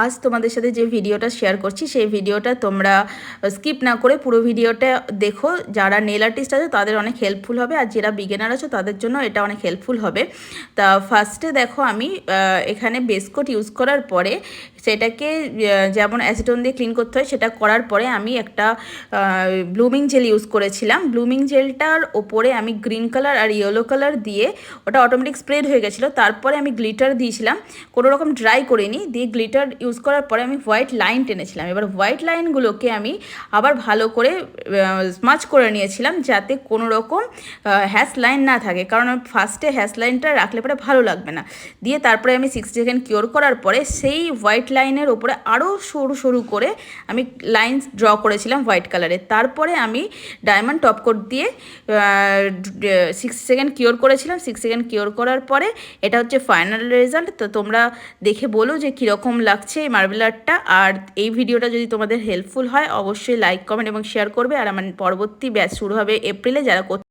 আজ তোমাদের সাথে যে ভিডিওটা শেয়ার করছি সেই ভিডিওটা তোমরা স্কিপ না করে পুরো ভিডিওটা দেখো। যারা নেল আর্টিস্ট আছে তাদের অনেক হেল্পফুল হবে, আর যারা বিগিনার আছো তাদের জন্য এটা অনেক হেল্পফুল হবে। তা ফার্স্টে দেখো আমি এখানে বেস কোট ইউজ করার পরে সেটাকে যেমন অ্যাসিটন দিয়ে ক্লিন করতে হয় সেটা করার পরে আমি একটা ব্লুমিং জেল ইউজ করেছিলাম। ব্লুমিং জেলটার ওপরে আমি গ্রিন কালার আর ইয়েলো কালার দিয়ে ওটা অটোমেটিক স্প্রেড হয়ে গেছিলো। তারপরে আমি গ্লিটার দিয়েছিলাম, কোনো রকম ড্রাই করিনি, দিয়ে গ্লিটার ইউজ করার পরে আমি হোয়াইট লাইন টেনেছিলাম। এবার হোয়াইট লাইনগুলোকে আমি আবার ভালো করে স্মাচ করে নিয়েছিলাম যাতে কোনো রকম হ্যাশ লাইন না থাকে, কারণ ফার্স্টে হ্যাশ লাইনটা রাখলে পরে ভালো লাগবে না। দিয়ে তারপরে আমি 60 সেকেন্ড কিওর করার পরে সেই হোয়াইট লাইনের ওপরে আরও সরু সরু করে আমি লাইন ড্র করেছিলাম হোয়াইট কালারের। তারপরে আমি ডায়মন্ড টপ কোট দিয়ে 60 সেকেন্ড কিওর করেছিলাম। 6 সেকেন্ড কিওর করার পরে এটা হচ্ছে ফাইনাল রেজাল্ট। তো তোমরা দেখে বলো যে কীরকম লাগছে এই মার্বেল আর্টটা। আর এই ভিডিওটা যদি তোমাদের হেল্পফুল হয় অবশ্যই লাইক, কমেন্ট এবং শেয়ার করবে। আর আমার পরবর্তী ব্যাচ শুরু হবে এপ্রিলে, যারা